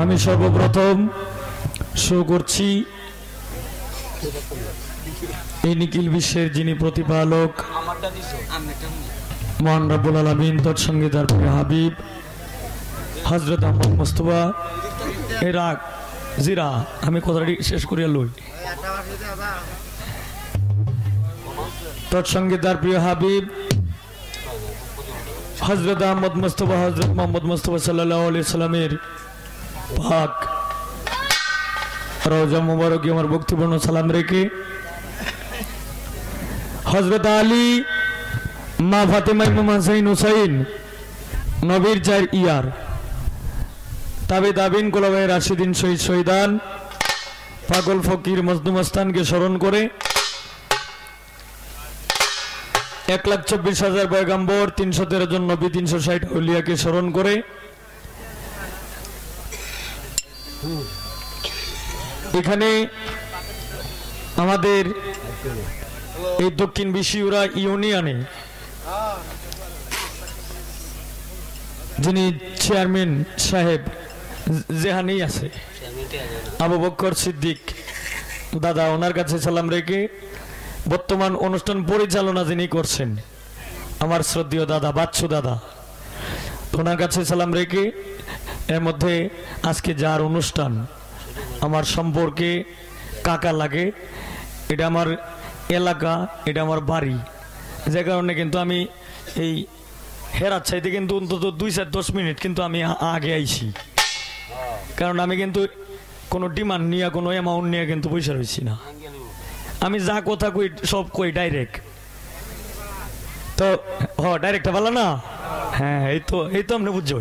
আমি সর্বপ্রথম শো করছি এই নিখিল বিশ্বের যিনি প্রতিপালক মহান রব্বুল আলামিন, তৎসঙ্গে তার প্রিয় হাবিব হযরত আহমদ মুস্তাফা এরা জিরা আমি কথাটি শেষ করিয়া লই। তৎসঙ্গে তার প্রিয় হাবিব হযরত আহমদ মুস্তাফা হযরত মুহাম্মদ মুস্তাফা সাল্লাল্লাহু আলাইহি সাল্লামের পাক রওজা মুবারকে আমার ভক্তিপূর্ণ সালাম রেখে হযরত আলী, মা ফাতেমা, ইমাম হাসান হুসাইন, নবীর চার ইয়ার তাবে দাবিন কোলাবায়ে রাশিদিন শহীদ শহীদান পাগল ফকির মজনু মস্তানকে স্মরণ করে 1,24,000 পয়গম্বর, 313 জন নবী, 360 আউলিয়াকে স্মরণ করে এখানে আমাদের এই দক্ষিণ বিশিউরা ইউনিয়নে যিনি চেয়ারম্যান সাহেব যেখানে আছে আবু বকর সিদ্দিক দাদা, ওনার কাছে সালাম রেখে বর্তমান অনুষ্ঠান পরিচালনা যিনি করছেন আমার শ্রদ্ধেয় দাদা বাচ্চু দাদা, ওনার কাছে সালাম রেখে এর মধ্যে আজকে যার অনুষ্ঠান আমার সম্পর্কে কাকা লাগে, এটা আমার এলাকা, এটা আমার বাড়ি, যে কারণে কিন্তু আমি এই হেরাত চাইতে কিন্তু অন্তত 2-10 মিনিট কিন্তু আমি আগে আইছি, কারণ আমি কিন্তু কোনো ডিমান্ড নিয়ে কোনো অ্যামাউন্ট নিয়ে কিন্তু পয়সা রয়েছি না, আমি যা কথা কই সব কই ডাইরেক্ট। তো ডাইরেক্টটা ভালো না? হ্যাঁ, এই তো আপনি বুঝছো।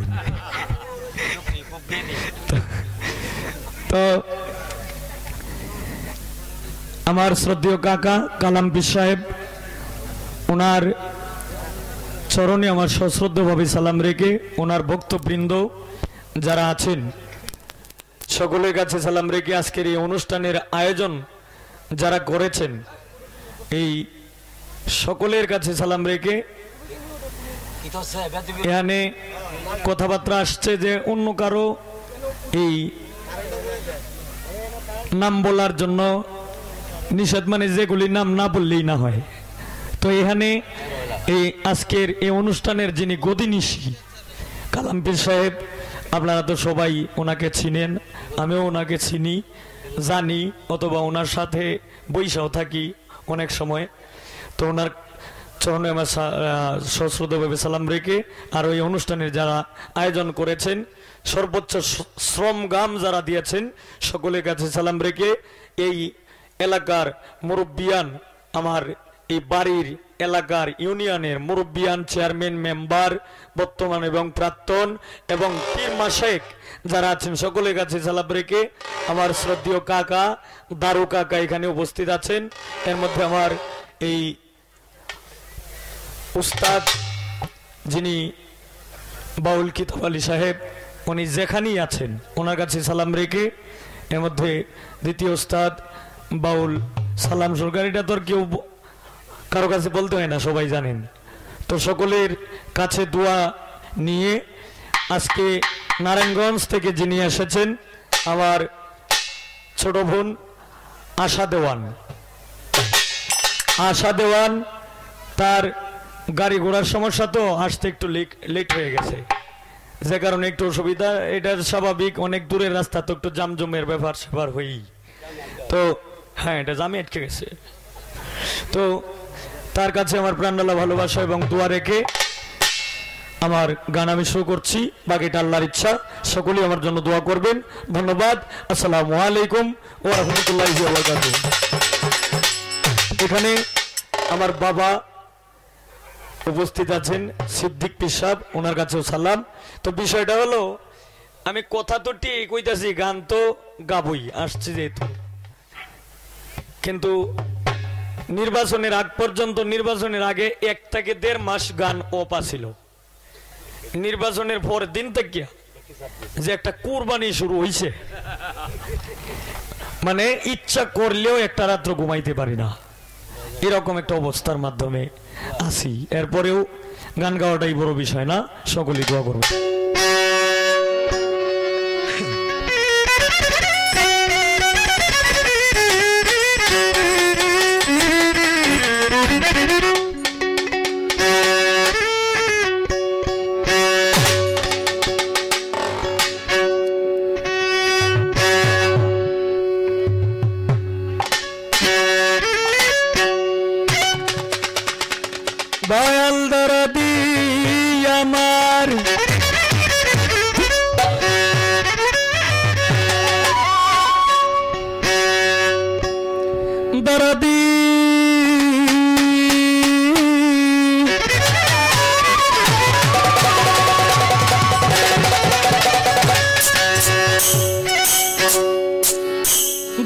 তো আমার শ্রদ্ধেয় কাকা কালাম পীর সাহেব, ওনার চরণে আমার সশ্রদ্ধভাবে সালাম রেখে ওনার ভক্তবৃন্দ যারা আছেন সকলের কাছে সালাম রেখে আজকের এই অনুষ্ঠানের আয়োজন যারা করেছেন এই সকলের কাছে সালাম রেখে এখানে কথাবার্তা আসছে যে অন্য কারো এই নাম বলার জন্য নিষেধ, মানে যেগুলি নাম না বললেই না হয়। তো এখানে এই আজকের এই অনুষ্ঠানের যিনি গদিনিশী কালাম পীর সাহেব, আপনারা তো সবাই ওনাকে চিনেন, আমিও ওনাকে চিনি জানি, অথবা ওনার সাথে বৈশাও থাকি অনেক সময়। তো ওনার চরণে আমার সশ্রদ্ধভাবে সালাম রেখে আর ওই অনুষ্ঠানের যারা আয়োজন করেছেন সর্বোচ্চ শ্রম গাম যারা দিয়েছেন সকলের কাছে সালাম রেখে এই এলাকার মুরব্বিয়ান, আমার এই বাড়ির এলাকার ইউনিয়নের মুরব্বিয়ান, চেয়ারম্যান, মেম্বার বর্তমান এবং প্রাক্তন এবং পীর মাশায়েখ যারা আছেন সকলের কাছে সালাম রেখে আমার শ্রদ্ধেয় কাকা দারু কাকা এখানে উপস্থিত আছেন। এর মধ্যে আমার এই উস্তাদ যিনি বাউল কিতাব আলী সাহেব, উনি যেখানেই আছেন ওনার কাছে সালাম রেখে এর মধ্যে দ্বিতীয় উস্তাদ বাউল সালাম সরকার, এটা তো আর কেউ কারো কাছে বলতে হয় না, সবাই জানেন। তো সকলের কাছে দোয়া নিয়ে আজকে নারায়ণগঞ্জ থেকে যিনি এসেছেন আমার ছোট বোন আশা দেওয়ান, তার গাড়ি ঘোড়ার সমস্যা, তো আসতে একটু লেট হয়ে গেছে, যে কারণে একটু অসুবিধা, এটা স্বাভাবিক, অনেক দূরের রাস্তা তো একটু জামজমের ব্যাপার সেবার হয়েই, তো হ্যাঁ এটা জামে আটকে গেছে। তো তার কাছে আমার প্রাণডালা ভালোবাসা এবং দোয়া রেখে আমার গান আমি শুরু করছি, বাকিটা আল্লাহর ইচ্ছা, সকলেই আমার জন্য দোয়া করবেন। ধন্যবাদ। আসসালামু আলাইকুম ওয়া রাহমাতুল্লাহি ওয়া বারাকাতুহু। এখানে আমার বাবা উপস্থিত আছেন সিদ্দিক পীর সাহেব, ওনার কাছেও সালাম। তো বিষয়টা হলো আমি কথা তো ঠিক কইতাছি, গান তো গাবই আসছি যেহেতু, কিন্তু নির্বাচনের আগ পর্যন্ত, নির্বাচনের আগে 1 থেকে 1.5 মাস গান অপা ছিল, নির্বাচনের পর দিন থেকে যে একটা কুরবানি শুরু হইছে, মানে ইচ্ছা করলেও একটা রাত্র ঘুমাইতে পারি না, এরকম একটা অবস্থার মাধ্যমে আছি। এরপরেও গান গাওয়াটাই বড় বিষয় না, সকলেই দোয়া করব।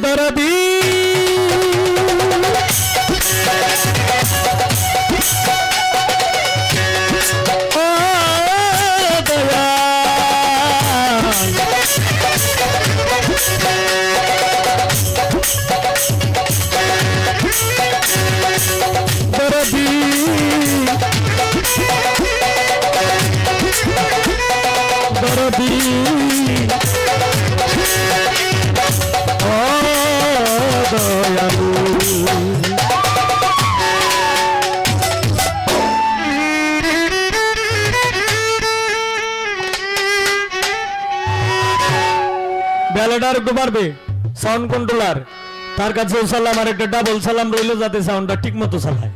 दर्दी ব্যালেডার একটু বাড়বে সাউন্ড কন্ট্রোলার তার কাছেও সালাম আর একটা ডাবল সালাম রইল যাতে সাউন্ডটা ঠিক মতো চালায়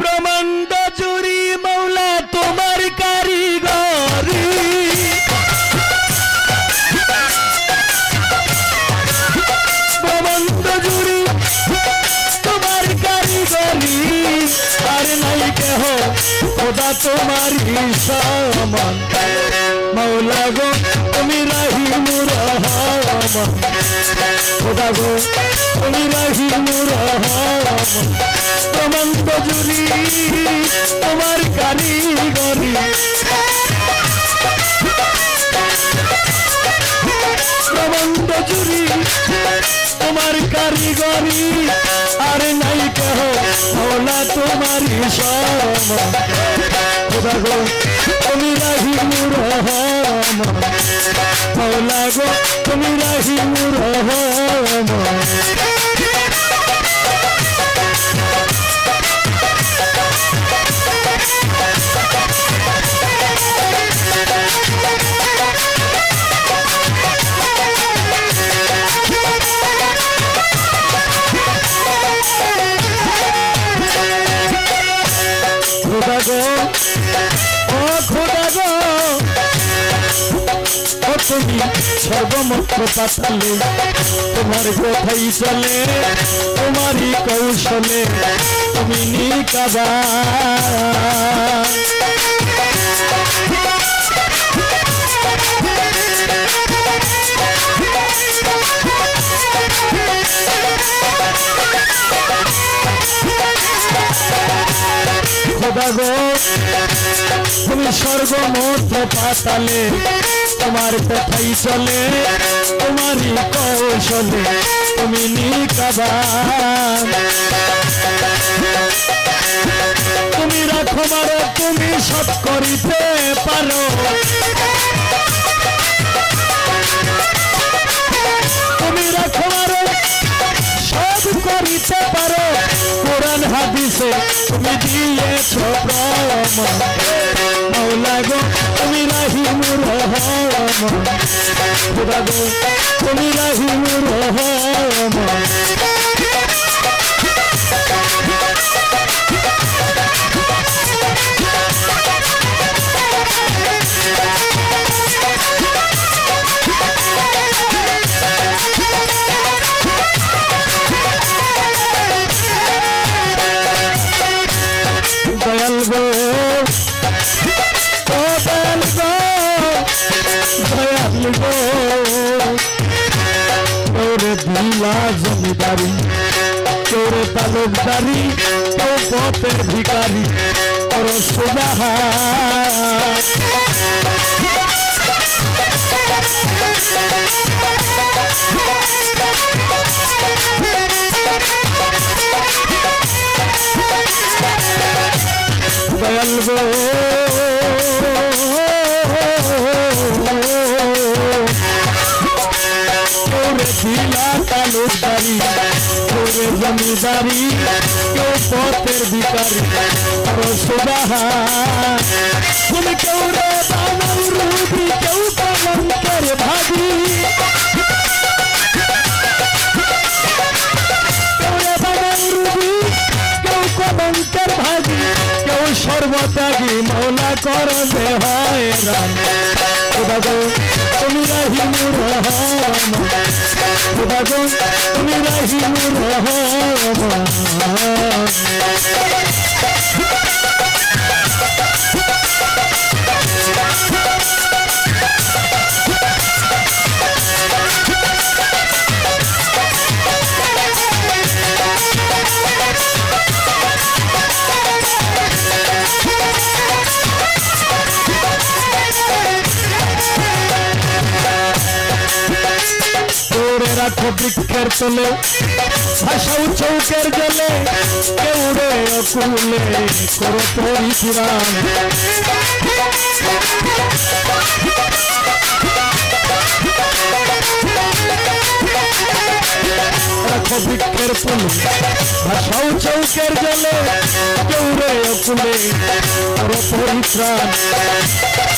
ब्रह्मांड जुरी मौला तुम्हार कारीगरी ब्रह्मांड जुरी तुम्हार कारीगरी अरे नहीं कहो खुदा तुम्हारी सामान मौला गो तुमी रहीम रहमान खुदा गो तुमी रहीम रहमान ब्रह्मांड जुरी तुम्हार कारीगरी ब्रह्मांड जुरी तुम्हार कारीगरी अरे नहीं कहो मौला तुम्हारी शाम खुदा गो तुमी रहीम रहमान मौला गो तुमी रहीम रहमान खुदा गो ओ खुदा गो ओ तुमी सर्वमत्र पाताले तुम्हार कोथाई चले तुम्हारी कौशले तुमी निकाबा खुदा गो तुमी सर्वमत्र पाताले तुम्हार कोथाई चले तुम्हारी कौशले तुमी निकाबान तुमी राखो मारो तुमी सब करिते पारो तुमी राखो मारो सब करिते पारो कुरान हादिसे तुमी दिएछो प्रमाण मौला गो तुमी रहीम रहमान खुदा गो तुमी रहीम रहमान दयाल गो ओ दयाल गो दयाल गो तोरे दिला जमीदारी तोरे तालुकदारी तो पथेर भिखारी और सुबाह दयाल गो तोरे दिला तालुकदारी तोरे जमीदारी क्यों पथेर भिखारी और सुबाह तुम क्यों रे बानर रूपी क्यों पालन करे भागी क्यों ত্যাগী মৌলা করো যে হয়রান খোদা গো তুমি রহিমুর রহমান খোদা গো তুমি রহিমুর রহমান রাখো বৃক্ষের তলে ভাষাও চৌকের জলে কেউ রে অকুলে করো পরিত্রাণ রাখো বৃক্ষের তলে ভাষাও চৌকের জলে কেউ রে অকুলে করো পরিত্রাণ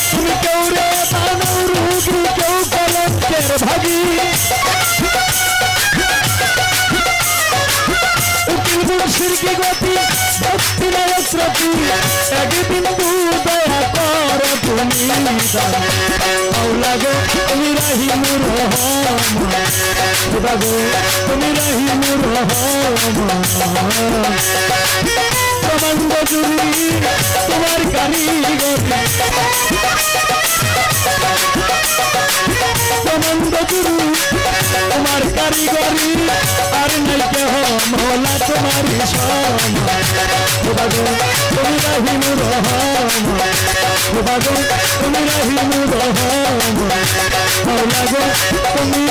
তুমি কেউ রে মানব রুগী কেউ কলঙ্কের ভাগী সিরকি গতি ভক্তি নায়ক রতি একদিন দয়া কর তুমি মাওলা গো তুমি রহিমুর রহমান খোদা গো তুমি রহিমুর রহমান প্রবন্ধ জুড়ি তোমার কারিগরি প্রবন্ধ জুড়ি তোমার কারিগরি আর নাই কেহ মৌলা তোমারি সমান খোদা গো তুমি রহিমুর রহমান খোদা গো তুমি রহিমুর রহমান মৌলা গো তুমি